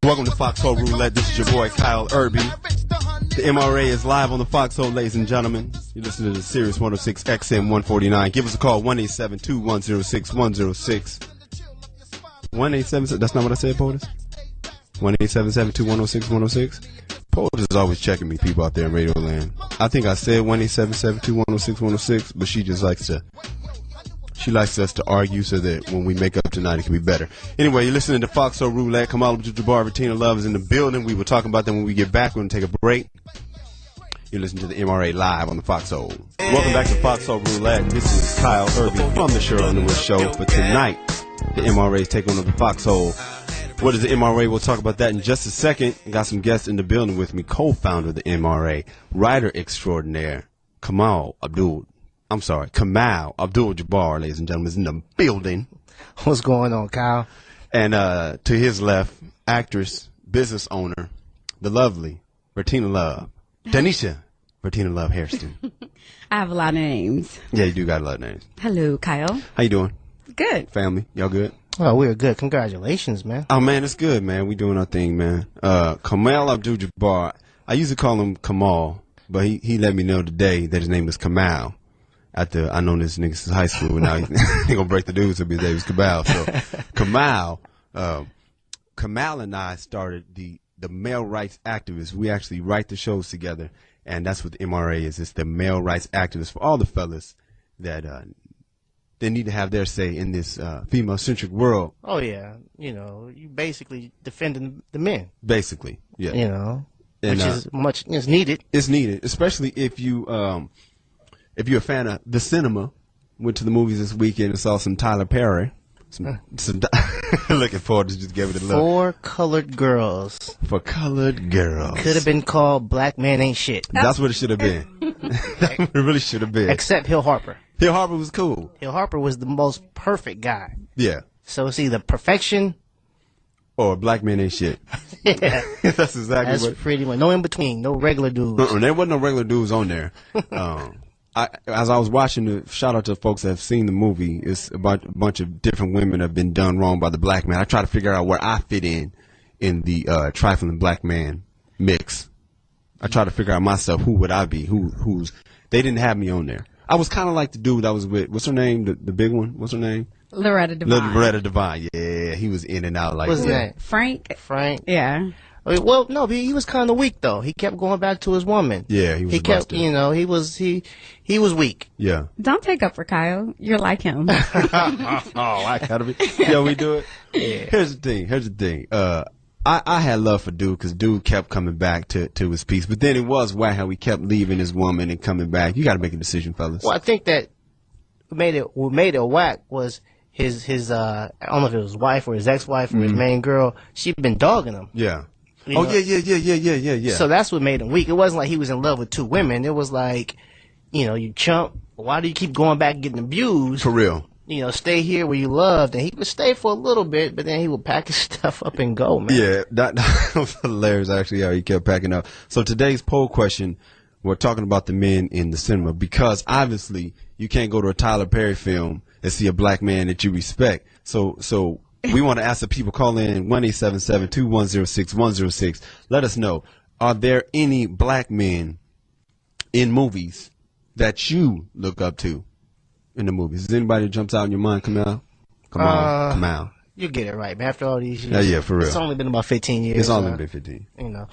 Welcome to Foxxhole Roulette. This is your boy Kyle Erby. The MRA is live on the Foxxhole, ladies and gentlemen. You listen to the Sirius 106 XM 149. Give us a call, 1-877-210-6106. 1-877, that's not what I said, POTUS? 1-877-210-6106. POTUS is always checking me, people out there in Radio Land. I think I said 1-877-210-6106, but she just likes us to argue so that when we make up tonight, it can be better. Anyway, you're listening to Foxxhole Roulette. Kamal Abdul-Jabbar, Retina Love is in the building. We will talk about that when we get back. We're going to take a break. You're listening to the MRA live on the Foxxhole. Welcome back to Foxxhole Roulette. This is Kyle Erby from the Cheryl Lewis Show. But tonight, the MRA is taking over the Foxxhole. What is the MRA? We'll talk about that in just a second. Got some guests in the building with me. Co-founder of the MRA, writer extraordinaire, Kamal Abdul-Jabbar, ladies and gentlemen, is in the building. What's going on, Kyle? And to his left, actress, business owner, the lovely Retina Love, Danisha Retina Love Hairston. I have a lot of names. Yeah, you do got a lot of names. Hello, Kyle. How you doing? Good. Family, y'all good? Oh, we're good. Congratulations, man. Oh, man, it's good, man. We doing our thing, man. Kamal Abdul-Jabbar, I used to call him Kamal, but he let me know today that his name is Kamal. After I known this nigga since high school, and now he gonna break the news of his name is Kamal. So Kamal and I started the male rights activists. We actually write the shows together, and that's what the MRA is. It's the male rights activists for all the fellas that they need to have their say in this female-centric world. Oh, yeah. You know, you basically defending the men. Basically, yeah. You know, and, which is needed. It's needed, especially if you're a fan of the cinema, went to the movies this weekend and saw some Tyler Perry. Looking forward to just give it a look. For Colored Girls. For Colored Girls. Could have been called Black Man Ain't Shit. That's what it should have been. It really should have been. Except Hill Harper. Hill Harper was cool. Hill Harper was the most perfect guy. Yeah. So it's either perfection or Black Man Ain't Shit. Yeah. That's exactly That's what. pretty much. No in between. No regular dudes. There wasn't no regular dudes on there. As I was watching the, shout out to folks that have seen the movie, it's about a bunch of different women have been done wrong by the black man. I try to figure out where I fit in the trifling black man mix. I try to figure out myself, who would I be? Who's they didn't have me on there. I was kind of like the dude I was with. What's her name? The big one. What's her name? Loretta Devine. Loretta Devine. Yeah, he was in and out like What's that. his name? Frank. Yeah. Well, no, he was kind of weak though. He kept going back to his woman. Yeah, he was. He kept, you know, he was weak. Yeah. Don't take up for Kyle. You're like him. I gotta be. Yeah, we do it. Yeah. Here's the thing. I had love for Dude because Dude kept coming back to his piece, but then it was whack how he kept leaving his woman and coming back. You got to make a decision, fellas. Well, I think that what made it whack was his I don't know if it was his wife or his ex-wife or his main girl. She'd been dogging him. Yeah. You know? Yeah. So that's what made him weak. It wasn't like he was in love with two women. It was like, you know, you chump. Why do you keep going back and getting abused? For real. You know, stay here where you loved. And he would stay for a little bit, but then he would pack his stuff up and go, man. Yeah, that was hilarious, actually, how he kept packing up. So today's poll question, we're talking about the men in the cinema, because obviously you can't go to a Tyler Perry film and see a black man that you respect. So we want to ask the people, call in 1-877-210-6106. Let us know, are there any black men in movies that you look up to in the movies? Is anybody that jumps out in your mind? Come out. You get it right, man. After all these years. Yeah, for real. It's only been about 15 years. It's only been 15. You know.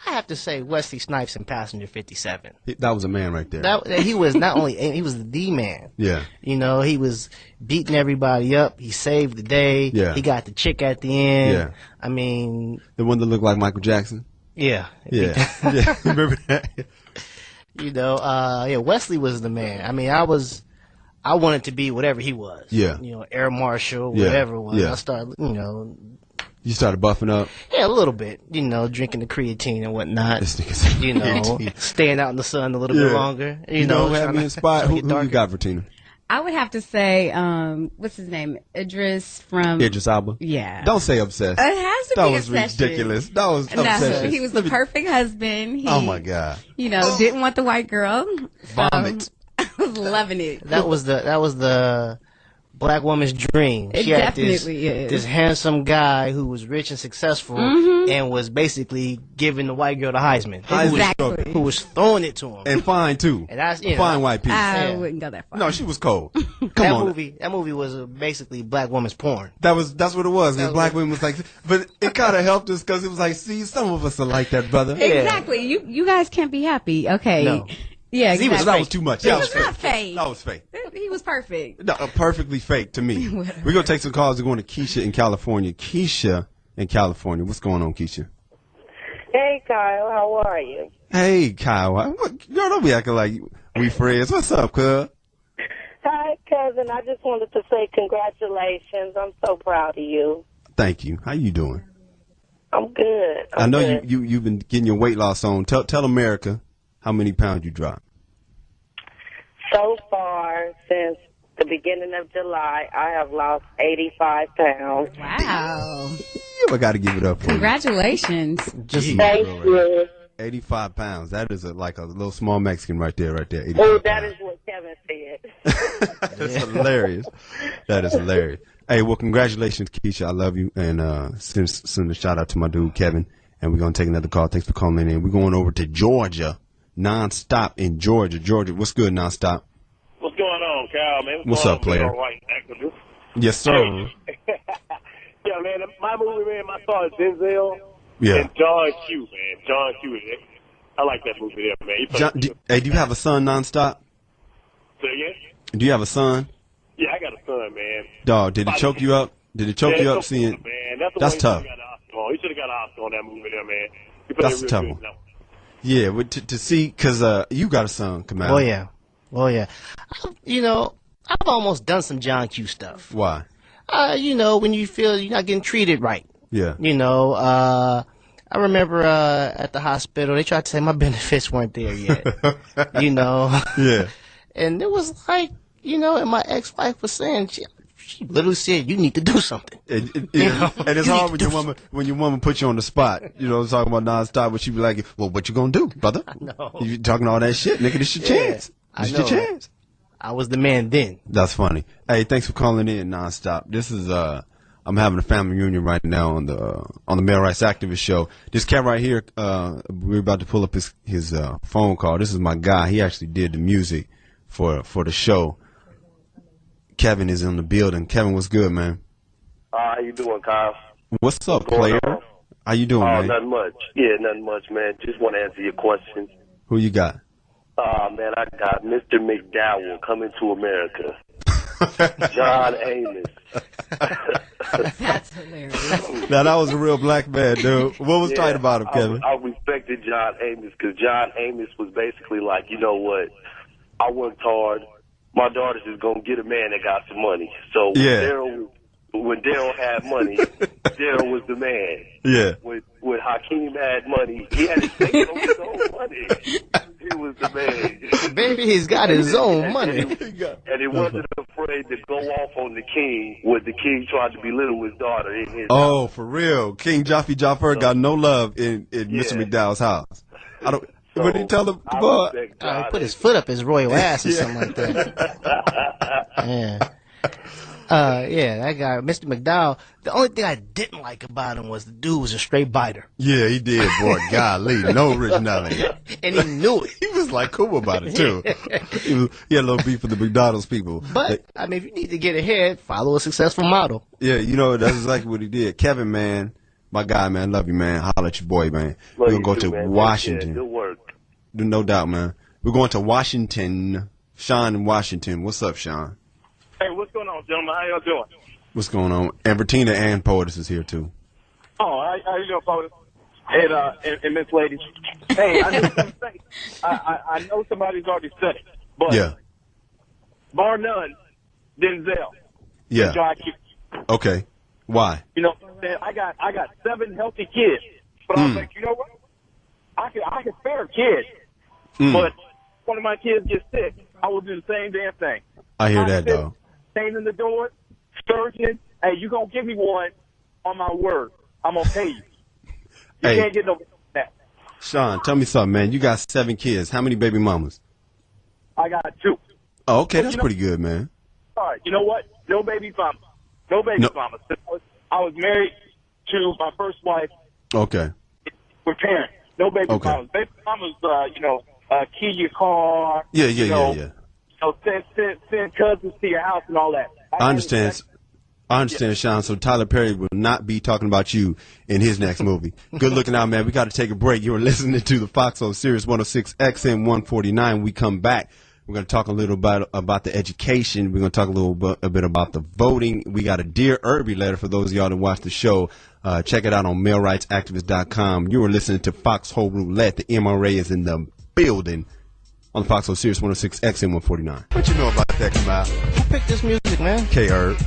I have to say Wesley Snipes in Passenger 57. That was a man right there. He was not only, he was the man. Yeah. You know, he was beating everybody up. He saved the day. Yeah. He got the chick at the end. Yeah. I mean. The one that looked like Michael Jackson? Yeah. Yeah. Yeah. Remember that? You know, yeah, Wesley was the man. I mean, I wanted to be whatever he was. Yeah. You know, air marshal, whatever it was. Yeah. I started, you know. You started buffing up? Yeah, a little bit. You know, drinking the creatine and whatnot. This nigga's you know, staying out in the sun a little bit longer. You know, have me inspired. Who you got, Vertina? I would have to say, what's his name? Idris Elba? Yeah. Don't say obsessed. It has to that be was obsession. ridiculous. That was obsession. He was the perfect husband. He, oh, my God. You know, didn't want the white girl. Vomit. I was loving it. That was the black woman's dream. It She had definitely is. this handsome guy who was rich and successful and was basically giving the white girl the Heisman. Exactly. Who was throwing it to him. And fine too. And that's, fine white people. I wouldn't go that far. No, she was cold. Come that on. movie was basically black woman's porn. That's what it was. And black women was like, but it kind of helped us because it was like, see, some of us are like that, brother. Exactly. You guys can't be happy. Okay. No. Yeah, exactly. That was too much. It was not fake. That was fake. He was perfect. No, perfectly fake to me. We're going to take some calls. We're going to Keisha in California. Keisha in California. What's going on, Keisha? Hey, Kyle. How are you? Hey, Kyle. Girl, don't be acting like we friends. What's up, cuz? Hi, cousin. I just wanted to say congratulations. I'm so proud of you. Thank you. How you doing? I'm good. I know you've been getting your weight loss on. Tell America how many pounds you dropped. So far, since the beginning of July, I have lost 85 pounds. Wow. I got to give it up for Congratulations. you. Thank you. 85 pounds. That is like a little small Mexican right there. 85 Oh, that pounds. is what Kevin said. That's hilarious. That is hilarious. Hey, well, congratulations, Keisha. I love you. And send a shout out to my dude, Kevin. And we're going to take another call. Thanks for calling in. We're going over to Georgia. Nonstop in Georgia. Georgia, what's good, Nonstop? What's going on, Kyle, man? What's up, player? All right, activist. Yes, sir. Yeah, man, my movie, man, my star is Denzel Yeah. and John Q, man. John Q. I like that movie there, man. Hey, do you have a son, Nonstop? Say again? Do you have a son? Yeah, I got a son, man. Dog, did it choke you up? Did it choke you up seeing? Man, That's tough. He should have got an Oscar on that movie there, man. That's a tough one. Yeah, but to see, because you got a son, Kamal. Oh, yeah. Oh, yeah. I've almost done some John Q stuff. Why? When you feel you're not getting treated right. Yeah. I remember at the hospital, they tried to say my benefits weren't there yet. Yeah. And it was like, and my ex-wife was saying, she literally said, you need to do something. And it's hard when your woman puts you on the spot. I'm talking about Nonstop, but she be like, well, what you gonna do, brother? I know. You talking all that shit, nigga, this your chance. This your chance. I was the man then. That's funny. Hey, thanks for calling in, Nonstop. This is, I'm having a family reunion right now on the Male Rights Activist show. This cat right here, we're about to pull up his phone call. This is my guy. He actually did the music for the show. Kevin is in the building. Kevin, what's good, man? How you doing, Kyle? What's up, player? How you doing, man? Nothing much. Yeah, nothing much, man. Just want to answer your question. Who you got? Man, I got Mr. McDowell coming to America. John Amos. That's hilarious. Now, that was a real black man, dude. What was tight about him, Kevin? I respected John Amos because John Amos was basically like, you know what? I worked hard. My daughter's just going to get a man that got some money. So when Daryl had money, Daryl was the man. Yeah. When Hakeem had money, he had his own money. He was the man. Baby, he's got his own money. And he wasn't afraid to go off on the king when the king tried to belittle his daughter in his house. For real. King Jaffer got no love in Mr. McDowell's house. What did he tell him? He put his foot up his royal ass or something like that. Yeah. That guy, Mr. McDowell, the only thing I didn't like about him was the dude was a straight biter. Yeah, he did, boy. Golly, no originality. And he knew it. He was like cool about it, too. He had a little beef with the McDonald's people. But, if you need to get ahead, follow a successful model. Yeah, that's exactly what he did. Kevin, man, my guy, man, love you, man. Holler at your boy, man. We're going to go to Washington. Yeah, good work. No doubt, man. We're going to Washington. Sean in Washington. What's up, Sean? Hey, what's going on, gentlemen? How y'all doing? What's going on? And Bertina and Poetis is here, too. Oh, how you doing, Poetis? And Miss Lady. Hey, I know somebody's already said it, but yeah, bar none, Denzel. Yeah. John Q. Okay. Why? I got 7 healthy kids, but I was like, you know what? I can spare kids, but one of my kids gets sick, I will do the same damn thing. I hear that, though. Standing the door, surgeon, hey, you gonna give me one on my word. I'm gonna pay you. You can't get no that. Sean, tell me something, man. You got 7 kids. How many baby mamas? I got 2. Oh, okay, that's pretty good, man. sorry. You know what? No baby mama. No baby mama. I was married to my first wife. Okay. With parents. No baby mamas. Baby mamas, key your car. Yeah. Send cousins to your house and all that. I understand, Sean. So Tyler Perry will not be talking about you in his next movie. Good looking out, man. We got to take a break. You are listening to the Foxxhole Sirius 106 XM 149. We come back. We're going to talk a little about the education. We're going to talk a bit about the voting. We got a Dear Erby letter for those of y'all that watch the show. Check it out on mailrightsactivist.com. You are listening to Foxxhole Roulette. The MRA is in the building on the Foxxhole Sirius 106 XM 149. What you know about that, Kamal? Who picked this music, man? K-Herb.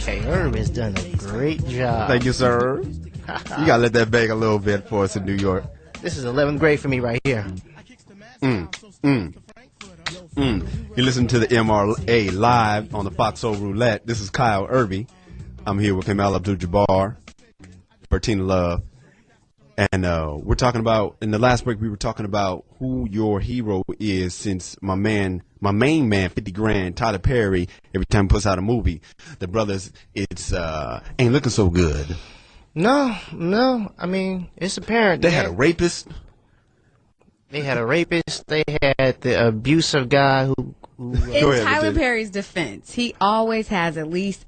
K-Herb has done a great job. Thank you, sir. You got to let that bake a little bit for us in New York. This is 11th grade for me right here. You listen to the MRA live on the Foxxhole Roulette. This is Kyle Erby. I'm here with Kamal Abdul-Jabbar, Bertina Love. And we're talking about, in the last break, we were talking about who your hero is, since my main man, 50 Grand, Tyler Perry, every time he puts out a movie, the brothers, it's ain't looking so good. No. I mean, it's apparent. They had a rapist. They had the abusive guy who in Tyler Perry's defense, he always has at least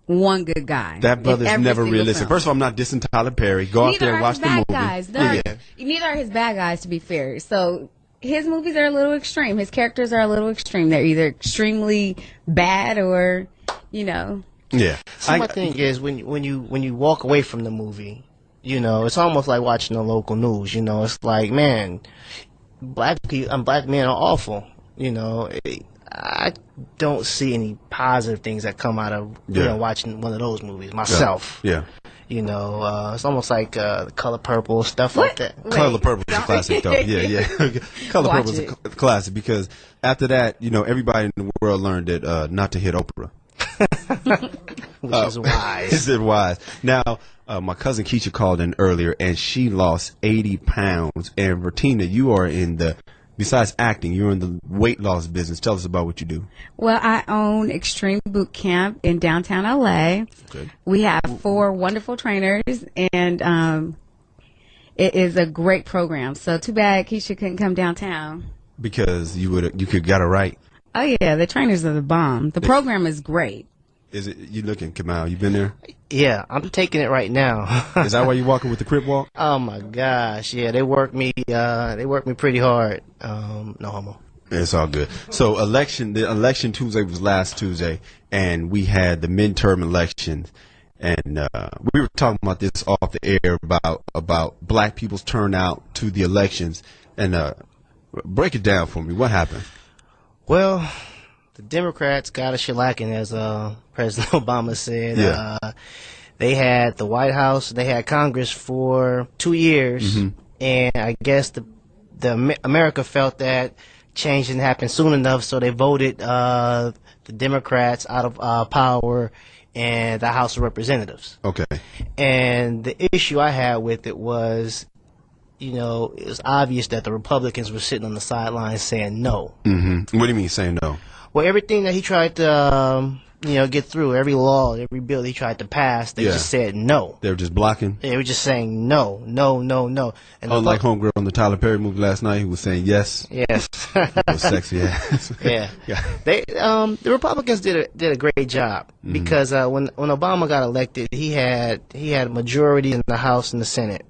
one good guy. That brother's never realistic. First of all, I'm not dissing Tyler Perry. Go out there and watch the movie. Neither are his bad guys, to be fair. So his movies are a little extreme. His characters are a little extreme. They're either extremely bad or, Yeah. So my thing is, when you walk away from the movie, it's almost like watching the local news. It's like, man, black men are awful. I don't see any positive things that come out of watching one of those movies myself. Yeah. It's almost like The Color Purple, stuff like that. Color Purple is a classic, though. Yeah. Color Purple is a classic because after that, everybody in the world learned that not to hit Oprah. Which is wise. Is wise. Now, my cousin Keisha called in earlier, and she lost 80 pounds. And Bertina, you are besides acting, you're in the weight loss business. Tell us about what you do. Well, I own Extreme Boot Camp in downtown LA. Good. We have 4 wonderful trainers, and it is a great program. So too bad Keisha couldn't come downtown. Because you could got it right. Oh yeah, the trainers are the bomb. The program is great. Is it? You looking, Kamal? You been there? Yeah, I'm taking it right now. Is that why you walking with the crip walk? Oh my gosh, yeah, they work me pretty hard. No homo. It's all good. So the election Tuesday was last Tuesday, and we had the midterm elections, and we were talking about this off the air about black people's turnout to the elections, and break it down for me. What happened? Well, the Democrats got a shellacking, as President Obama said. Yeah. They had the White House, they had Congress for 2 years, and I guess the America felt that change didn't happen soon enough, so they voted the Democrats out of power in the House of Representatives. Okay. And the issue I had with it was, it was obvious that the Republicans were sitting on the sidelines saying no. Mm-hmm. What do you mean saying no? Well, everything that he tried to, get through, every law, every bill he tried to pass, they just said no. They were just blocking? They were just saying no. And like homegirl on the Tyler Perry movie last night, who was saying yes. Yes. It was sexy ass. Yeah. They, the Republicans did a great job because when Obama got elected, he had a majority in the House and the Senate.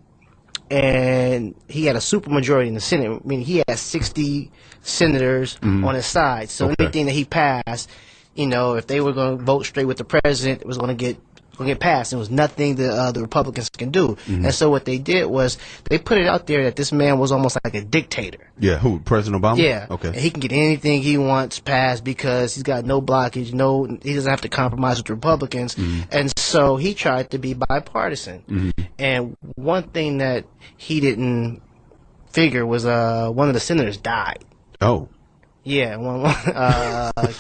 And he had a supermajority in the Senate. I mean, he had 60 senators on his side. So anything that he passed, if they were going to vote straight with the president, it was going to get passed. There was nothing the Republicans can do. And so what they did was they put it out there that this man was almost like a dictator. Yeah, who? President Obama? Yeah. Okay. And he can get anything he wants passed because he's got no blockage, he doesn't have to compromise with the Republicans. And so he tried to be bipartisan. And one thing that he didn't figure was one of the senators died. Oh. Yeah,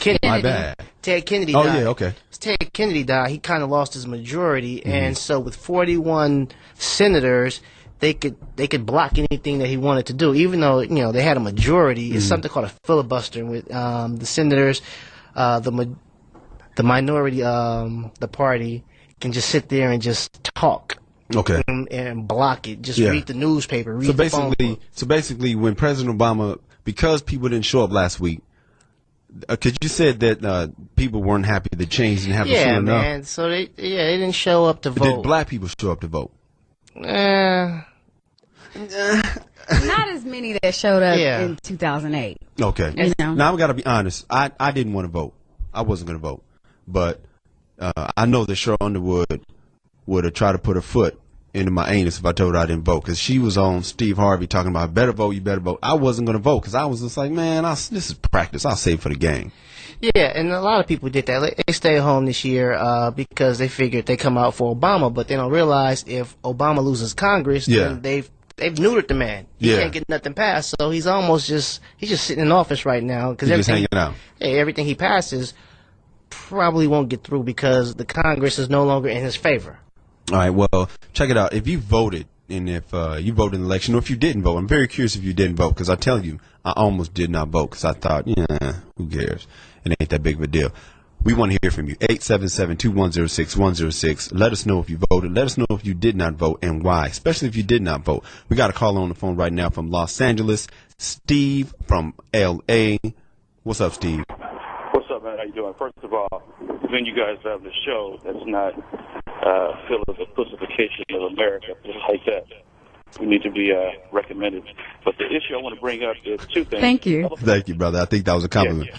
Kennedy. My bad. Ted Kennedy died. Oh, yeah, okay. Ted Kennedy died. He kind of lost his majority, and so with 41 senators, they could block anything that he wanted to do, even though they had a majority. It's something called a filibuster with the senators. the minority, the party can just sit there and just talk. Okay. And block it. Just read the newspaper. Read the phone book. So basically, when President Obama, because people didn't show up last week, because you said that people weren't happy, the change didn't happen soon enough. Yeah, man. So they didn't show up to vote. Did black people show up to vote? Not as many that showed up in 2008. Okay. You know? Now I've got to be honest. I didn't want to vote. I wasn't going to vote, but I know that Cheryl Underwood would have tried to put her foot into my anus if I told her I didn't vote, because she was on Steve Harvey talking about better vote, you better vote. I wasn't going to vote because I was just like, man, this is practice. I'll save for the game. Yeah, and a lot of people did that. They stayed home this year because they figured they come out for Obama, but they don't realize if Obama loses Congress, then they've neutered the man. He can't get nothing passed, so he's just sitting in office right now because just hanging out. Everything he passes probably won't get through because the Congress is no longer in his favor. All right, well, check it out. If you voted, and if you voted in the election, or if you didn't vote, I'm very curious if you didn't vote, because I tell you, I almost did not vote because I thought, who cares? It ain't that big of a deal. We want to hear from you. 877-2106-106. Let us know if you voted. Let us know if you did not vote and why, especially if you did not vote. We got a caller on the phone right now from Los Angeles. Steve from L.A. What's up, Steve? What's up, man? How you doing? First of all, when you guys have the show, that's not feel as a pussification of America, just like that. We need to be recommended. But the issue I want to bring up is two things. Thank you. Thank you, brother. I think that was a compliment.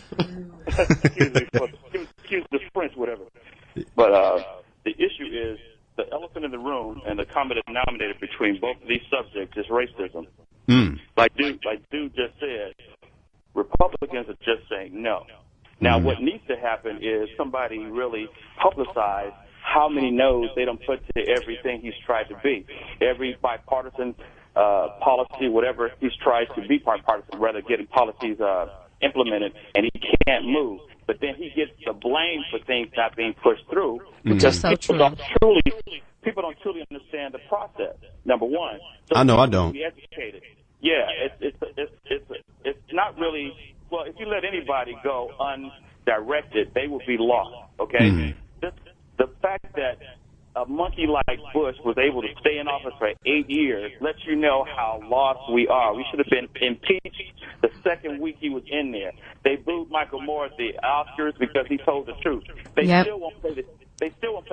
Excuse the French, whatever. But the issue is the elephant in the room, and the common denominator between both of these subjects is racism. Like dude just said, Republicans are just saying no. Now, what needs to happen is somebody really publicize how many no's they don't put to everything he's tried to be. Every bipartisan policy, whatever he's tried to be bipartisan, rather getting policies implemented, and he can't move. But then he gets the blame for things not being pushed through. Just so true. People don't truly understand the process, number one. So I know I don't. Be educated. Yeah, it's not really, well, if you let anybody go undirected, they will be lost, okay? The fact that a monkey like Bush was able to stay in office for 8 years lets you know how lost we are. We should have been impeached the second week he was in there. They booed Michael Moore at the Oscars because he told the truth. They still won't play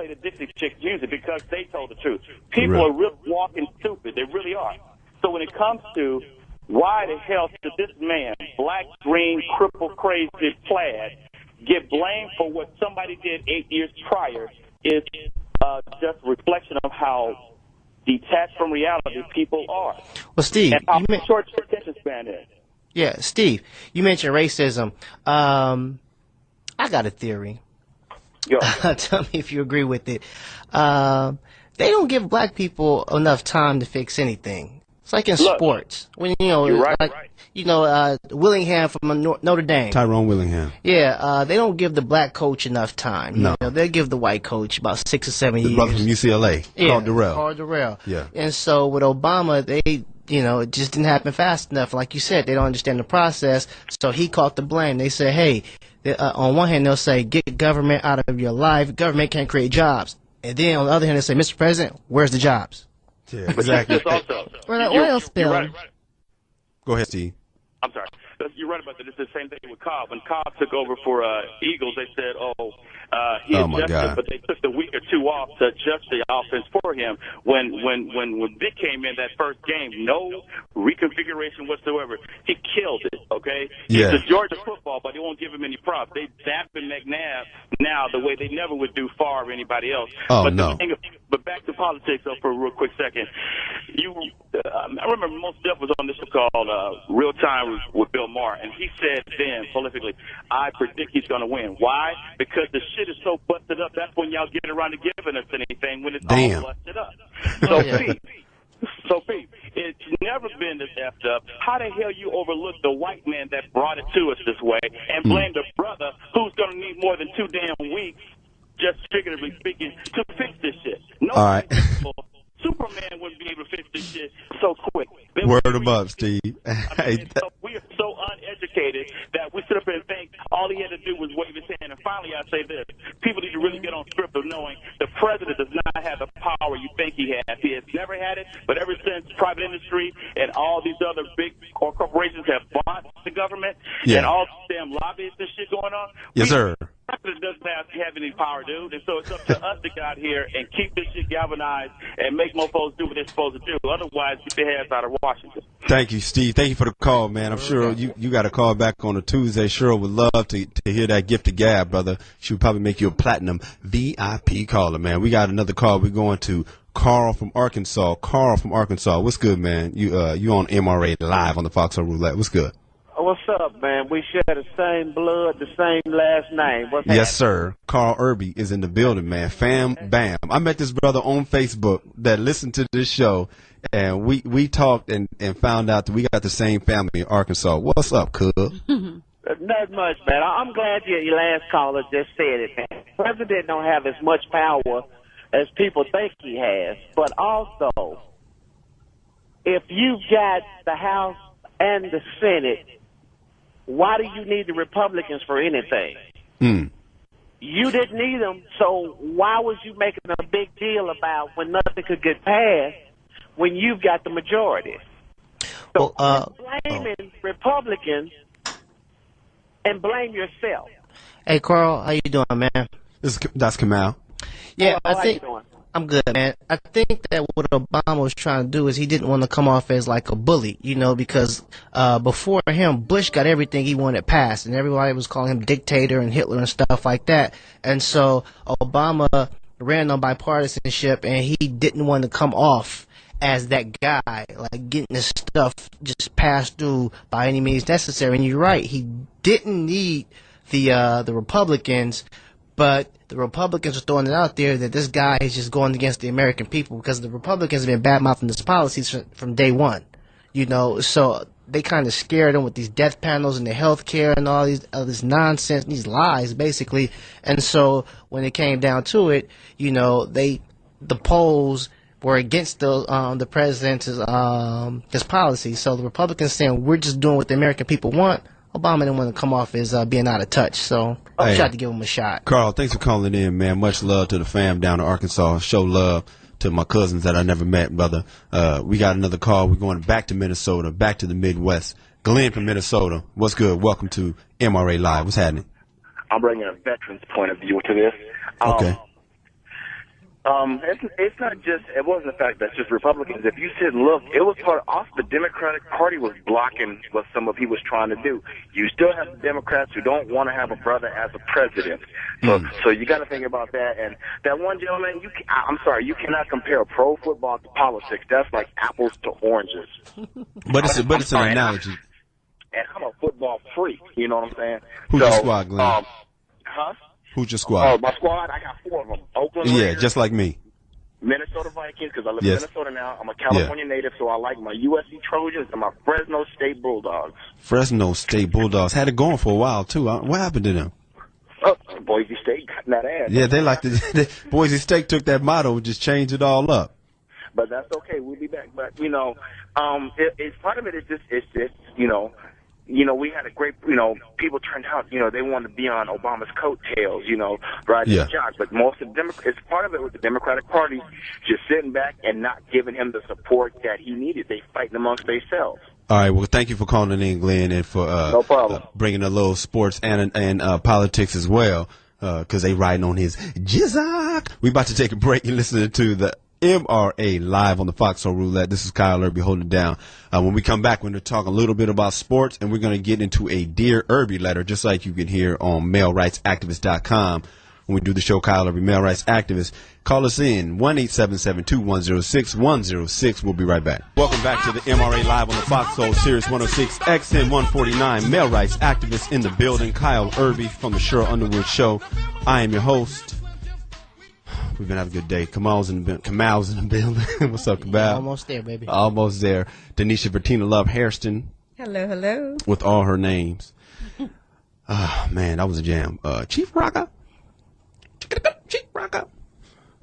the Dixie Chicks music because they told the truth. People are really walking stupid. They really are. So when it comes to why the hell should this man, black, green, cripple, crazy, plaid, get blamed for what somebody did 8 years prior is just a reflection of how detached from reality people are. Well, Steve, and how short your attention span is. Yeah, Steve, you mentioned racism. I got a theory. Tell me if you agree with it. They don't give black people enough time to fix anything. It's like in sports. When Willingham from Notre Dame. Tyrone Willingham. Yeah, they don't give the black coach enough time. No. They give the white coach about 6 or 7 years. The brother from UCLA, Carl Durrell. Yeah. And so with Obama, it just didn't happen fast enough. Like you said, they don't understand the process. So he caught the blame. They said, hey, on one hand, they'll say, get government out of your life. Government can't create jobs. And then on the other hand, they say, Mr. President, where's the jobs? Yeah, exactly. Or the oil spill. Right. Go ahead, Steve. I'm sorry. You're right about that. It's the same thing with Cobb. When Cobb took over for Eagles, they said, he adjusted, but they took the week or two off to adjust the offense for him. When Vic came in that first game, no reconfiguration whatsoever. He killed it, okay? Yeah. He's the Georgia football, but they won't give him any props. They dampen McNabb now the way they never would do Favre or anybody else. But back to politics, for a real quick second. I remember Most Def was on this show called Real Time with Bill Maher, and he said then, prolifically, I predict he's going to win. Why? Because the shit is so busted up, that's when y'all get around to giving us anything, when it's all busted up. So, Pete, it's never been this effed up. How the hell you overlook the white man that brought it to us this way and blame the brother who's going to need more than 2 damn weeks, just figuratively speaking, to fix this shit? All right. Superman wouldn't be able to fix this shit so quick. Word them up, Steve. We are so uneducated that we sit up and think, All he had to do was wave his hand. And finally, I say this. People need to really get on script of knowing the president does not have the power you think he has. He has never had it, but ever since private industry and all these other big corporations have bought the government and all these damn lobbyists and shit going on. Yes, sir. The president doesn't have any power, dude. And so it's up to us to get out here and keep this shit galvanized and make mofos do what they're supposed to do. Otherwise, get their heads out of Washington. Thank you, Steve. Thank you for the call, man. I'm sure you got a call back on a Tuesday. Cheryl would love to hear that gift of gab, brother. She would probably make you a platinum VIP caller, man. We got another call. We're going to Carl from Arkansas. Carl from Arkansas. What's good, man? You on MRA Live on the Foxxhole Roulette. What's good? What's up, man? We share the same blood, the same last name. What's yes, sir. Carl Erby is in the building, man. Fam, bam. I met this brother on Facebook that listened to this show, and we talked and found out that we got the same family in Arkansas. What's up, cuz? Not much, man. I'm glad your last caller just said it, man. The president don't have as much power as people think he has. But also, if you've got the House and the Senate, why do you need the Republicans for anything? You didn't need them, so why was you making a big deal about when nothing could get passed when you've got the majority? So blaming Republicans and blame yourself. Hey, Carl, how you doing, man? That's Kamal. Yeah, how I think you doing? I'm good, man. I think that what Obama was trying to do is he didn't want to come off as like a bully, because before him, Bush got everything he wanted passed, and everybody was calling him dictator and Hitler and stuff like that. And so Obama ran on bipartisanship, and he didn't want to come off as that guy, like getting his stuff just passed through by any means necessary. And you're right, he didn't need the Republicans, but the Republicans are throwing it out there that this guy is just going against the American people because the Republicans have been bad-mouthing his policies from day one, so they kind of scared him with these death panels and the health care and all this nonsense, these lies, basically. And so when it came down to it, the polls were against the president's his policy. So the Republicans saying, we're just doing what the American people want. Obama didn't want to come off as being out of touch, so I tried to give him a shot. Carl, thanks for calling in, man. Much love to the fam down in Arkansas. Show love to my cousins that I never met, brother. We got another call. We're going back to Minnesota, back to the Midwest. Glenn from Minnesota. What's good? Welcome to MRA Live. What's happening? I'm bringing a veteran's point of view to this. Okay. It's not just, it wasn't the fact that it's just Republicans. If you sit and look, it was also the Democratic Party was blocking what some of he was trying to do. You still have the Democrats who don't want to have a brother as a president. So you got to think about that. And that one gentleman, I'm sorry, you cannot compare pro football to politics. That's like apples to oranges. But it's an analogy. And I'm a football freak. You know what I'm saying? Who's your squad, Glenn? Huh? Who's your squad? My squad, I got 4 of them. Oakland yeah, Raiders, just like me. Minnesota Vikings, because I live in Minnesota now. I'm a California native, so I like my USC Trojans and my Fresno State Bulldogs. Fresno State Bulldogs had it going for a while, too. What happened to them? Boise State got that ass. Yeah, they like Boise State took that motto and just changed it all up. But that's okay. We'll be back. But, it's part of it is just, we had a great, people turned out, they wanted to be on Obama's coattails, riding the jock. But most of it's part of it with the Democratic Party just sitting back and not giving him the support that he needed. They fighting amongst themselves. All right. Well, thank you for calling in, Glenn, and for no problem. Bringing a little sports and politics as well, because they riding on his jizzok. We about to take a break and listen to the MRA Live on the Foxxhole Roulette. This is Kyle Erby holding it down. When we come back, we're going to talk a little bit about sports, and we're going to get into a Dear Erby letter, just like you can hear on mailrightsactivist.com. When we do the show, Kyle Erby, Male Rights Activist. Call us in, 1-877-2106-106. We'll be right back. Welcome back to the MRA Live on the Foxxhole Sirius 106 XM 149. Male Rights Activist in the building. Kyle Erby from the Cheryl Underwood Show. I am your host. We've been having a good day. Kamal's in the building. What's up, Kamal? Almost there, baby. Almost there. Denisha Bertina Love Hairston. Hello. With all her names. Man, that was a jam. Chief Rocker. Chief Rocker.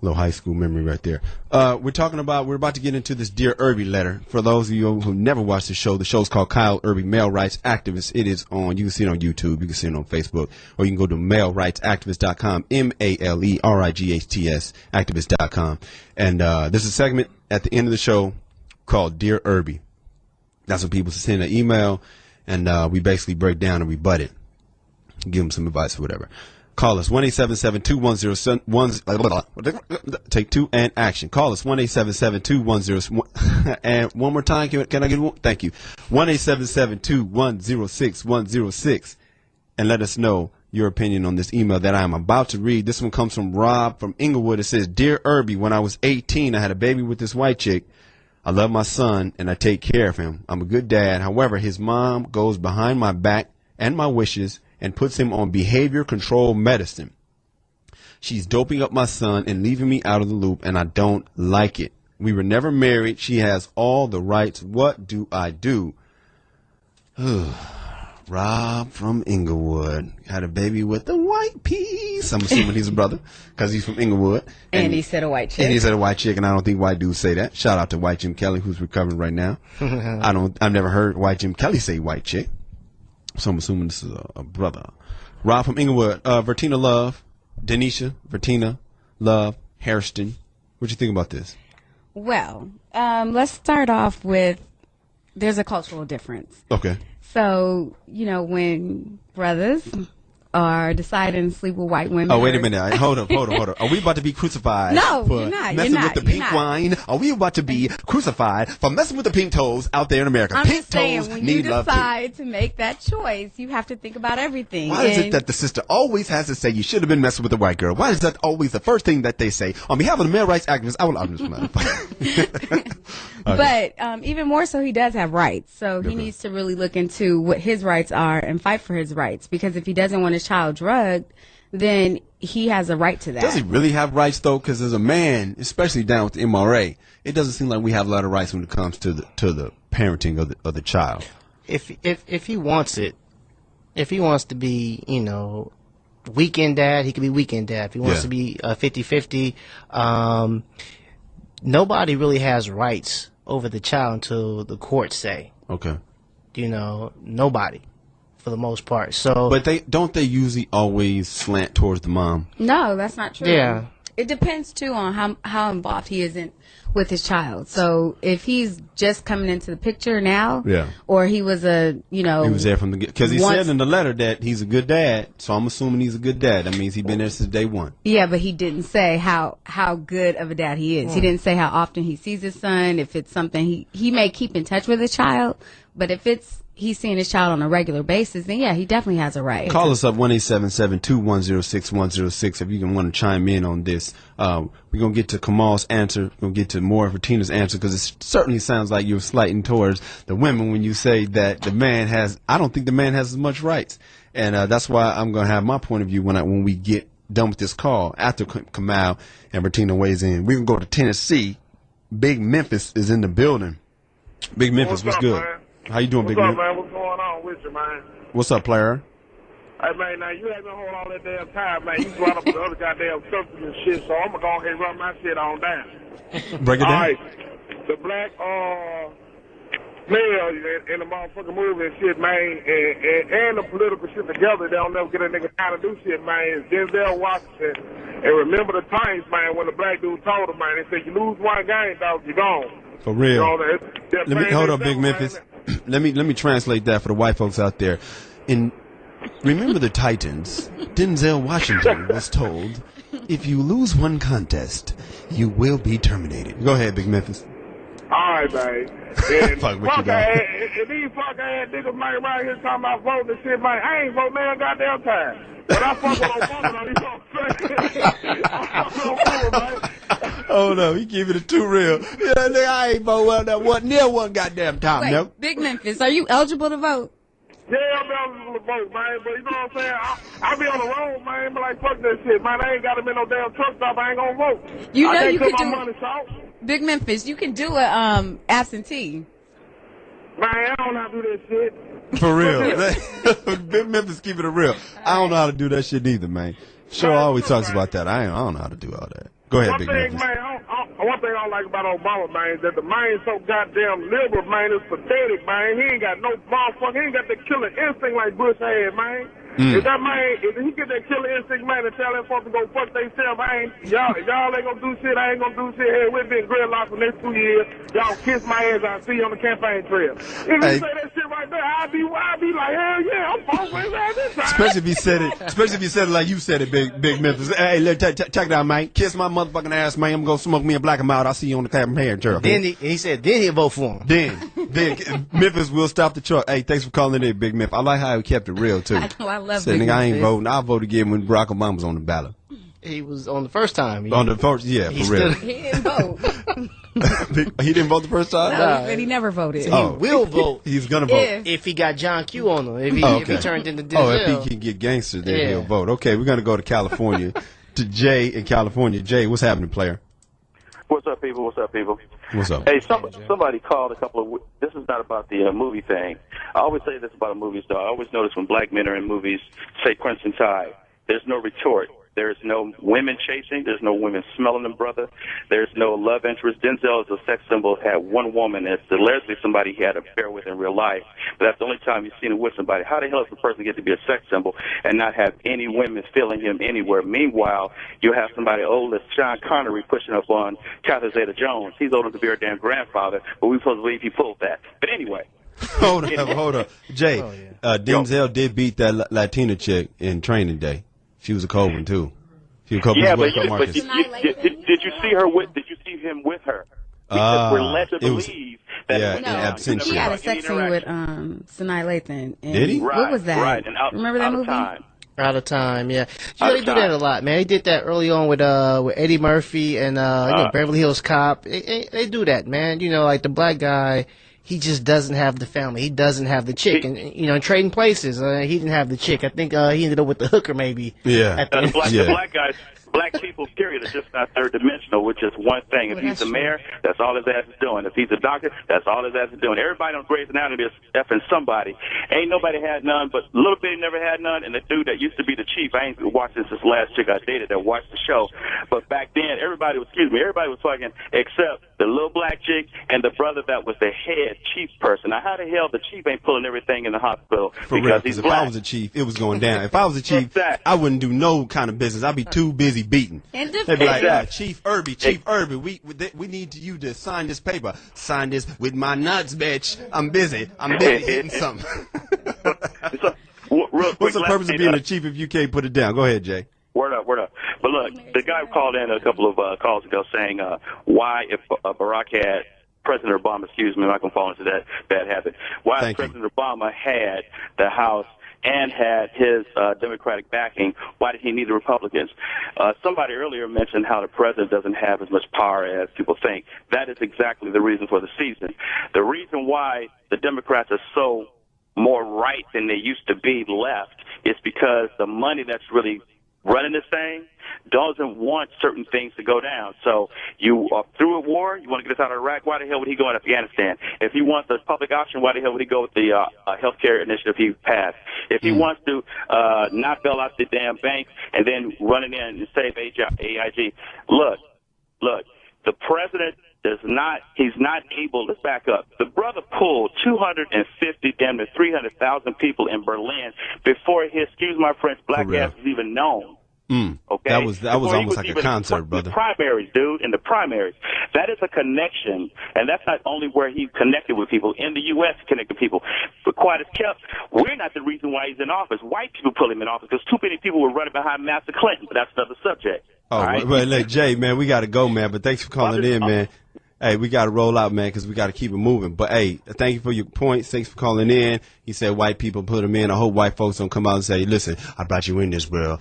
Little high school memory right there. We're about to get into this Dear Erby letter. For those of you who never watched the show's called Kyle Erby, Male Rights Activist. It is on, you can see it on YouTube, you can see it on Facebook, or you can go to malerightsactivist.com, MALERIGHTS, activist.com. And there's a segment at the end of the show called Dear Erby. That's when people send an email, and we basically break down and rebut it. Give them some advice or whatever. Call us 1-877-210-1. Take two and action. Call us 1-877-210. And one more time, can I get one? Thank you. 1-877-210-6106. And let us know your opinion on this email that I am about to read. This one comes from Rob from Inglewood. It says, Dear Erby, when I was 18, I had a baby with this white chick. I love my son and I take care of him. I'm a good dad. However, his mom goes behind my back and my wishes and puts him on behavior control medicine. She's doping up my son and leaving me out of the loop, and I don't like it. We were never married. She has all the rights. What do I do? Rob from Inglewood had a baby with a white piece. I'm assuming he's a brother because he's from Inglewood. And he said a white chick. And he said a white chick, and I don't think white dudes say that. Shout out to White Jim Kelly, who's recovering right now. I've never heard White Jim Kelly say white chick. So I'm assuming this is a brother. Rob from Inglewood. Vertina Love, Denisha, Vertina Love, Hairston. What you think about this? Well, let's start off with there's a cultural difference. Okay. So, when brothers are deciding to sleep with white women. Oh, wait a minute. Hold up. Are we about to be crucified? No, for you're not. Messing with the pink wine? Are we about to be crucified for messing with the pink toes out there in America? I'm Pink just saying, toes when need you love decide to make that choice, you have to think about everything. Why is it that the sister always has to say you should have been messing with the white girl? Why is that always the first thing that they say? On behalf of the male rights activists, I'm just But even more so, he does have rights. So he needs to really look into what his rights are and fight for his rights. Because if he doesn't want his child drugged, then he has a right to that. Does he really have rights, though? Because as a man, especially down with the MRA, it doesn't seem like we have a lot of rights when it comes to the parenting of the child. If he wants it, if he wants to be, weekend dad, he can be weekend dad. If he wants to be 50-50, nobody really has rights over the child until the courts say. Okay. Nobody, for the most part. So, but they usually always slant towards the mom. No, that's not true. Yeah. It depends too on how involved he is with his child. So if he's just coming into the picture now, or he was he was there from the because he said in the letter that he's a good dad. So I'm assuming he's a good dad. That means he's been there since day one. Yeah, but he didn't say how good of a dad he is. He didn't say how often he sees his son. If it's something he may keep in touch with his child, but if he's seeing his child on a regular basis, then he definitely has a right. Call us up 1-877-210-6106 if you want to chime in on this. We're going to get to Kamal's answer. We're going to get to more of Tina's answer because it certainly sounds like you're slighting towards the women when you say that the man has, I don't think the man has as much rights. And that's why I'm going to have my point of view when we get done with this call. After Kamal and Bertina weighs in, we're going to go to Tennessee. Big Memphis is in the building. Big Memphis, what's good? Man? How you doing, Big Man? Man? What's going on with you, man? What's up, player? Hey, man, now you ain't been holding all that damn time, man. You brought up the other goddamn substance and shit, so I'm going to go ahead and run my shit on down. Break it down. All right. The black male in the motherfucking movie and shit, man, and the political shit together, they'll never get a nigga how to do shit, man. It's Denzel Washington. And remember the times, man, when the black dude told him, man, they said, you lose one game, dog, you're gone. For real. Hold up, Big Memphis. Let me translate that for the white folks out there. Remember the Titans. Denzel Washington was told, if you lose one contest, you will be terminated. Go ahead, Big Memphis. All right, man. And these fuck ass niggas, man, right here talking about voting and shit, man. I ain't voting man goddamn time. But I fuck with Obama, you know what I'm saying? Oh no, he keeping it too real. Nigga, I ain't voting near one goddamn time. Wait, no. Big Memphis, are you eligible to vote? Yeah, I'm eligible to vote, man. But you know what I'm saying? I be on the road, man. But like, fuck that shit, man. I ain't got him in no damn truck stop. I ain't gonna vote. You know you could do. My money short. Big Memphis, you can do a absentee. Man, I don't know how to do that shit. For real. Big Memphis keeping it real. I don't know how to do that shit either, man. Sure always talks about that. I don't know how to do all that. Go ahead, Big Memphis. One thing I don't like about Obama, man, is that the man so goddamn liberal, man. It's pathetic, man. He ain't got no motherfucker. He ain't got the killer instinct like Bush had, man. If that man, if he get that killer instinct, man, and tell that folks to go fuck themselves, man, y'all ain't gonna do shit. I ain't gonna do shit. Hey, we've been gridlocked for the next 2 years. Y'all kiss my ass. I'll see you on the campaign trail. If you say that shit right there, I'll be like, hell yeah, I'm voting for his ass this time. Especially if he said it like you said it, Big Memphis. Hey, check it out, man. Kiss my motherfucking ass, man. I'm gonna smoke me and black him out. I'll see you on the campaign trail. Then he said, then he'll vote for him. Then Memphis will stop the truck. Hey, thanks for calling in, Big Memphis. I like how he kept it real too. I love Big Memphis. I ain't voting. I voted again when Barack Obama was on the ballot. He was on the first time. On the first, yeah, for real. He didn't vote. He didn't vote the first time? No, he never voted. So he will vote. He's going to vote. If he got John Q on him. If he turned into Denzel. If he can get gangster, then he'll vote. Okay, we're going to go to California, to Jay in California. Jay, what's happening, player? What's up, people? What's up? Hey, somebody called a couple of... This is not about the movie thing. I always say this about a movie star. I always notice when black men are in movies, say Crimson Tide, there's no retort. There's no women chasing. There's no women smelling them, brother. There's no love interest. Denzel is a sex symbol, had one woman. It's allegedly somebody he had an affair with in real life. But that's the only time you've seen him with somebody. How the hell does a person get to be a sex symbol and not have any women feeling him anywhere? Meanwhile, you have somebody old as Sean Connery pushing up on Catherine Zeta-Jones. He's old enough to be her damn grandfather, but we're supposed to believe he pulled that. But anyway. Hold up. Jay, Denzel did beat that Latina chick in Training Day. She was a cold one too. She was a cold one. Did you see her with? Did you see him with her? Because we're led to believe that he had a sex scene with Sanaa Lathan. Did he? What was that? Right. And remember that movie? Out of time, yeah. They do that a lot, man. They did that early on with Eddie Murphy and Beverly Hills Cop. They do that, man. You know, like the black guy. He just doesn't have the family. He doesn't have the chick. And, you know, in Trading Places, he didn't have the chick. I think he ended up with the hooker, maybe. Yeah. The black guys, black people's period is just not third dimensional, which is one thing. If he's the mayor, that's all his ass is doing. If he's a doctor, that's all his ass is doing. Everybody on Grey's Anatomy is effing somebody. Ain't nobody had none, but Little Bitty never had none. And the dude that used to be the chief, I ain't watched this last chick I dated that watched the show. But back then, everybody was fucking, except the little black chick and the brother that was the head chief person. Now, how the hell the chief ain't pulling everything in the hospital? Because he's black. If I was a chief, it was going down. If I was a chief, I wouldn't do no kind of business. I'd be too busy beating. They'd be like, Chief Erby, we need you to sign this paper. Sign this with my nuts, bitch. I'm busy hitting something. What's the purpose of being a chief if you can't put it down? Go ahead, Jay. Word up. But look, the guy called in a couple of calls ago saying why, if Barack had President Obama, I'm not going to fall into that bad habit. Why if President Obama had the House and had his Democratic backing, why did he need the Republicans? Somebody earlier mentioned how the president doesn't have as much power as people think. That is exactly the reason for the season. The reason why the Democrats are so more right than they used to be left is because the money that's really running this thing doesn't want certain things to go down. So you are through a war, you want to get us out of Iraq, why the hell would he go in Afghanistan? If he wants a public option, why the hell would he go with the health care initiative he passed? If he wants to not bail out the damn banks and then run it in and save AIG, look, the president he's not able, let's back up. The brother pulled 250, damn near 300,000 people in Berlin before his, excuse my French, black ass was even known. Okay? That was almost like a concert, brother. The primaries, dude, in the primaries. That is a connection, and that's not only where he connected with people. In the U.S., he connected with people. But quiet as kept, we're not the reason why he's in office. White people put him in office because too many people were running behind Master Clinton, but that's another subject. Oh, right? Well, look, Jay, man, we got to go, man, but thanks for calling in, man. Hey, we got to roll out, man, because we got to keep it moving. But, hey, thank you for your points. Thanks for calling in. He said white people put him in. I hope white folks don't come out and say, listen, I brought you in this world.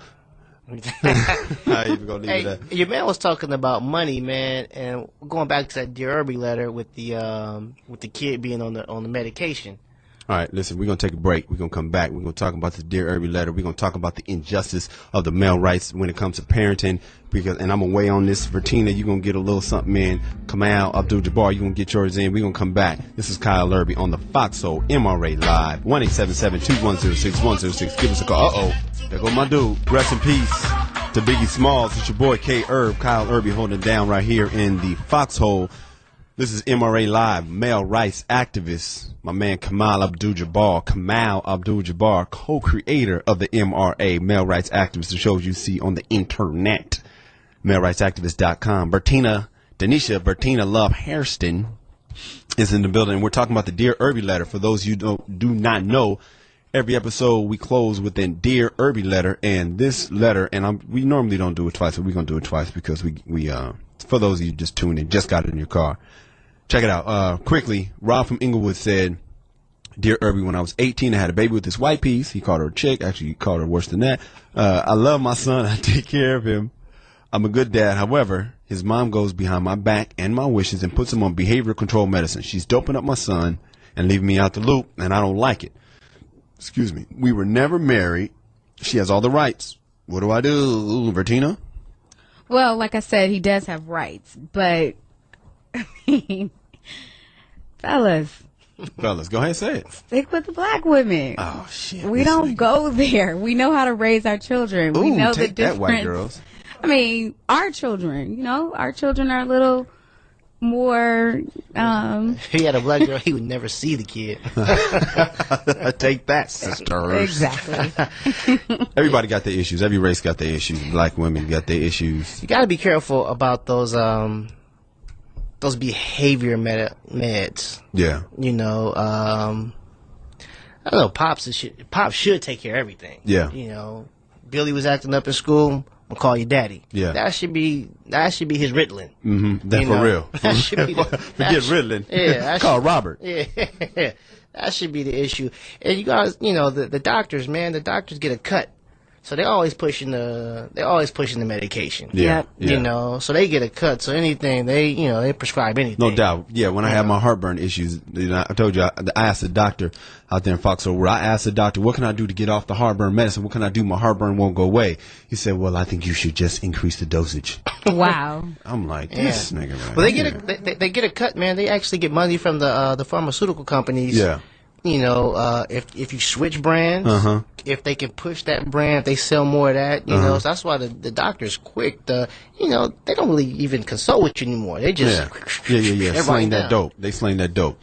Your man was talking about money, man, and going back to that Dear Erby letter with the kid being on the medication. All right, listen, we're going to take a break. We're going to come back. We're going to talk about the Dear Erby letter. We're going to talk about the injustice of the male rights when it comes to parenting. And I'm going to weigh on this for Tina. You're going to get a little something in. Kamal Abdul-Jabbar, you're going to get yours in. We're going to come back. This is Kyle Erby on the Foxxhole MRA Live. 1-877-210-6106. Give us a call. Uh-oh. There go my dude. Rest in peace. to Biggie Smalls. It's your boy Erb, Kyle Erby, holding it down right here in the Foxxhole. This is MRA Live, male rights activist, my man Kamal Abdul-Jabbar, co-creator of the MRA, male rights activist, the shows you see on the internet, malerightsactivist.com. Denisha Bertina Love Hairston is in the building. We're talking about the Dear Erby letter. For those you do not know, every episode we close with a Dear Erby letter, and this letter, and we normally don't do it twice, but we're going to do it twice because we for those of you just tuned in, just got it in your car. Check it out. Quickly, Rob from Inglewood said, Dear Erby, when I was 18, I had a baby with this white piece. He called her a chick. Actually, he called her worse than that. I love my son. I take care of him. I'm a good dad. However, his mom goes behind my back and my wishes and puts him on behavioral control medicine. She's doping up my son and leaving me out the loop, and I don't like it. Excuse me. We were never married. She has all the rights. What do I do, Bertina? Well, like I said, he does have rights, but I mean, fellas, go ahead and say it. Stick with the black women. Oh shit. We don't go there. We know how to raise our children. Ooh, we know take the difference. That, white girls. I mean, our children. Our children are a little more. If he had a black girl, he would never see the kid. Take that, sisters. Exactly. Everybody got their issues. Every race got their issues. Black women got their issues. You got to be careful about those behavior meds. Yeah. I don't know. Pops should take care of everything. Yeah. Billy was acting up in school. I'll call you daddy. Yeah. That should be his Ritalin. Mm-hmm. That's for real. That should be forget Ritalin. Yeah. Call Robert. Yeah. That should be the issue. And you guys, the doctors, man, the doctors get a cut. So they're always pushing the medication. Yeah. So they get a cut. So anything they prescribe anything. No doubt. Yeah. When I had my heartburn issues, I told you I asked the doctor out there in Foxxhole where I asked the doctor, what can I do to get off the heartburn medicine? What can I do? My heartburn won't go away. He said, well, I think you should just increase the dosage. Wow. I'm like, this nigga right Well, here. they get a cut, man. They actually get money from the pharmaceutical companies. Yeah. If you switch brands, if they can push that brand, if they sell more of that, so that's why the doctor's quick. They don't really even consult with you anymore. They just slang that dope. They slang that dope.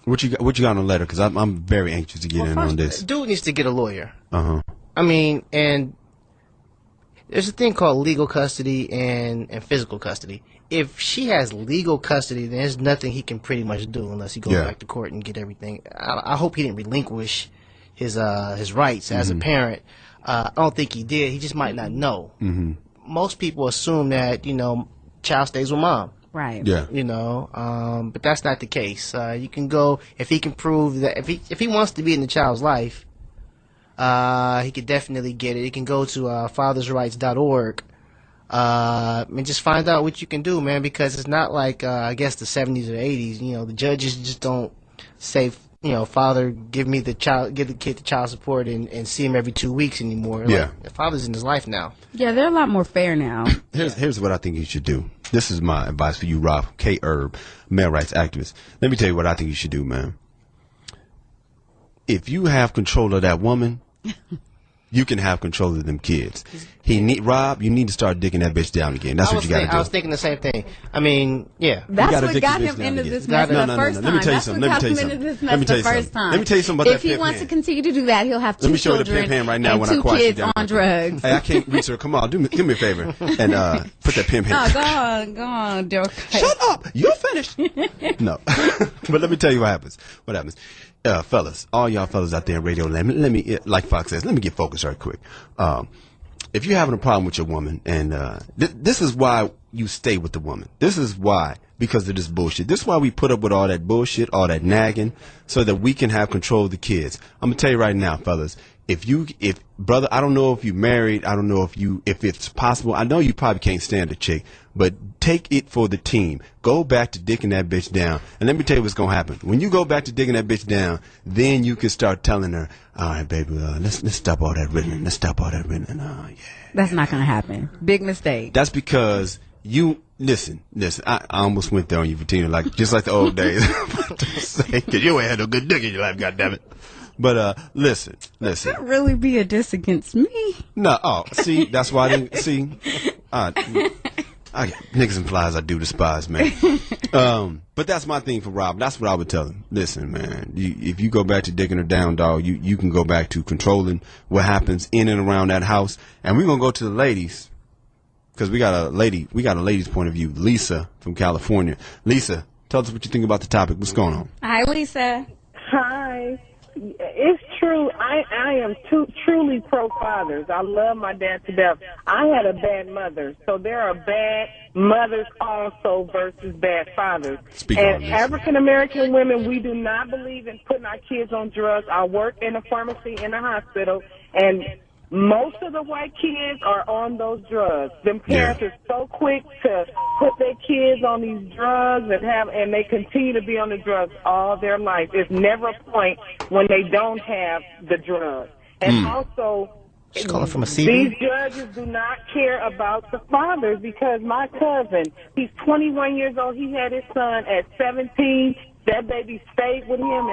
What you got on the letter? Because I'm very anxious to get in on this. Dude needs to get a lawyer. I mean, and there's a thing called legal custody and physical custody. If she has legal custody, then there's nothing he can pretty much do unless he goes back to court and get everything. I hope he didn't relinquish his rights as a parent. I don't think he did. He just might not know. Most people assume that child stays with mom. Right. Yeah. But that's not the case. You can go if he can prove that if he wants to be in the child's life, he could definitely get it. He can go to fathersrights.org. And just find out what you can do, man, because it's not like I guess the 70s or 80s. The judges just don't say, father, give the kid the child support and see him every 2 weeks anymore. Yeah, the father's in his life now. Yeah, they're a lot more fair now. Here's what I think you should do. This is my advice for you, Rob Erb, male rights activist. Let me tell you what I think you should do, man. If you have control of that woman, you can have control of them kids. Rob, you need to start digging that bitch down again. That's what you got to do. I was thinking the same thing. I mean, yeah. That's what got him into this mess the first time. That's what got him into this mess the first time. Let me tell you something about that If he wants to continue to do that, he'll have two children. Let me show you the pimp hand right now when I two quiet you kids down. On drugs. Hey, I can't reach her. Come on, do me a favor and put that pimp hand. Go on, Joe. Shut up. You're finished. No. But let me tell you what happens. Fellas, all y'all fellas out there in radio land, let me, like Fox says, let me get focused right quick. If you're having a problem with your woman, and this is why you stay with the woman. This is why, because of this bullshit. This is why we put up with all that bullshit, all that nagging, so that we can have control of the kids. I'm gonna tell you right now, fellas. Brother, I don't know if you're married. I don't know if it's possible. I know you probably can't stand a chick, but take it for the team. Go back to dicking that bitch down. And let me tell you what's going to happen. When you go back to digging that bitch down, then you can start telling her, all right, baby, let's stop all that written. Let's stop all that written. Yeah. That's not going to happen. Big mistake. That's because listen, I almost went there on you, Bettina, just like the old days. Because you ain't had no good dick in your life, goddammit. But listen. That really be a diss against me. No, see, that's why I didn't see. Niggas and flies I do despise, man. But that's my thing for Rob. That's what I would tell him. Listen, man, if you go back to digging her down, dog, you can go back to controlling what happens in and around that house. And we're gonna go to the ladies, because we got a lady's point of view. Lisa from California. Lisa, tell us what you think about the topic. What's going on? Hi, Lisa. Hi. It's true. I am truly pro-fathers. I love my dad to death. I had a bad mother, so there are bad mothers also versus bad fathers. And African-American women, we do not believe in putting our kids on drugs. I work in a pharmacy in a hospital, and most of the white kids are on those drugs. Them parents are so quick to put their kids on these drugs and they continue to be on the drugs all their life. There's never a point when they don't have the drugs. And also, she's calling from a these judges do not care about the fathers, because my cousin, he's 21 years old. He had his son at 17. That baby stayed with him,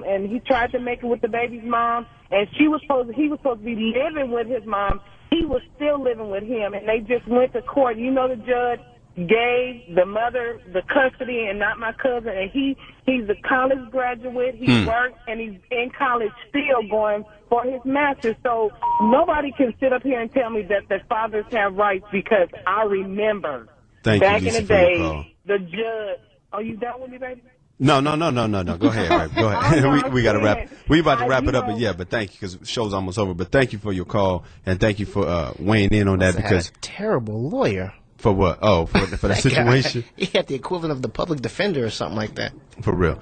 and he tried to make it with the baby's mom. And he was supposed to be living with his mom. He was still living with him, and they just went to court. You know, the judge gave the mother the custody and not my cousin. And he's a college graduate. He works, and he's in college still going for his master's. So nobody can sit up here and tell me that the fathers have rights, because I remember back in the day, the judge. Are you done with me, baby? No. Go ahead, right? Go ahead. we got to wrap. We about to wrap it up, but thank you, because the show's almost over. But thank you for your call, and thank you for weighing in on that, because had a terrible lawyer. For what? Oh, for the situation. He had the equivalent of the public defender or something like that. For real.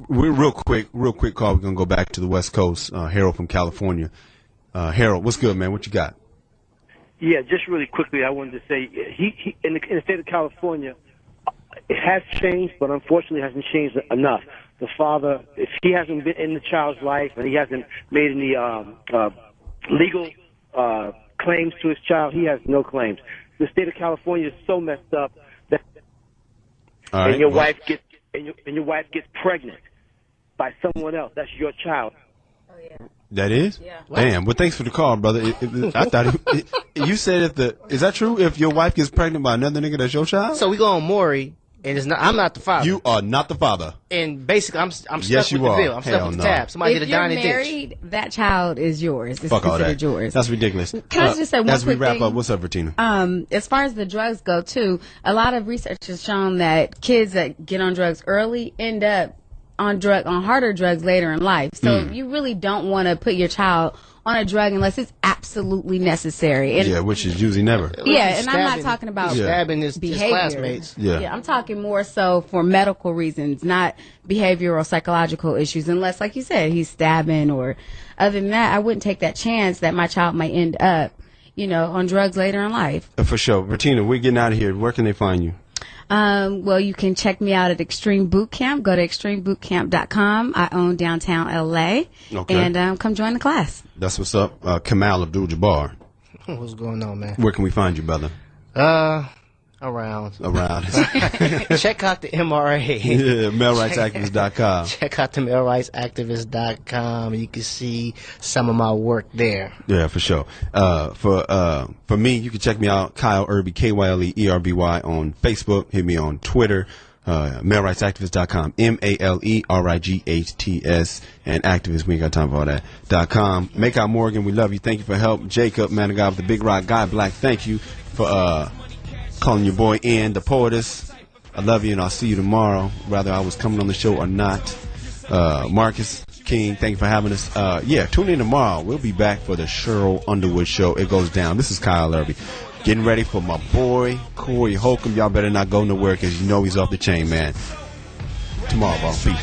We're real quick call. We're gonna go back to the West Coast. Harold from California. Harold, what's good, man? What you got? Yeah, just really quickly, I wanted to say he in the state of California. It has changed, but unfortunately hasn't changed enough. The father, if he hasn't been in the child's life and he hasn't made any legal claims to his child, he has no claims. The state of California is so messed up that your wife gets pregnant by someone else. That's your child. Oh yeah. That is? Yeah. Damn. Well, thanks for the call, brother. I thought you said is that true? If your wife gets pregnant by another nigga, that's your child? So we go on Maury, and I'm not the father. You are not the father. And basically, I'm stuck with the bill. I'm stuck with the tab. Somebody did a dine and ditch. If you're married, that child is yours. It's Fuck all considered that. yours. That's ridiculous. Can I just say one as we quick wrap thing? up, what's up, Bertina? As far as the drugs go, too, a lot of research has shown that kids that get on drugs early end up on harder drugs later in life. So you really don't want to put your child on a drug unless it's absolutely necessary. And which is usually never. Yeah, and I'm not talking about stabbing his classmates. Yeah, I'm talking more so for medical reasons, not behavioral or psychological issues, unless, like you said, he's stabbing, or other than that, I wouldn't take that chance that my child might end up, on drugs later in life. For sure. Bertina, we're getting out of here. Where can they find you? Well, you can check me out at Extreme Boot Camp. Go to extremebootcamp.com. I own downtown LA. Okay. And come join the class. That's what's up. Kamal Abdul-Jabbar. What's going on, man? Where can we find you, brother? Around. Check out the MRA. Yeah, mailrightsactivist.com. Check out the mailrightsactivist.com. You can see some of my work there. Yeah, for sure. For me, you can check me out, Kyle Erby, KYLEERBY on Facebook. Hit me on Twitter, mailrightsactivist.com, MALERIGHTS, and activist, we ain't got time for all that, .com. Make out Morgan, we love you. Thank you for help. Jacob, man of God with the Big Rock, Guy Black, thank you for calling your boy in, the poetess. I love you, and I'll see you tomorrow, whether I was coming on the show or not. Marcus King, thank you for having us. Tune in tomorrow. We'll be back for the Cheryl Underwood show. It goes down. This is Kyle Erby. Getting ready for my boy, Corey Holcomb. Y'all better not go nowhere, because you know he's off the chain, man. Tomorrow, bro. Peace.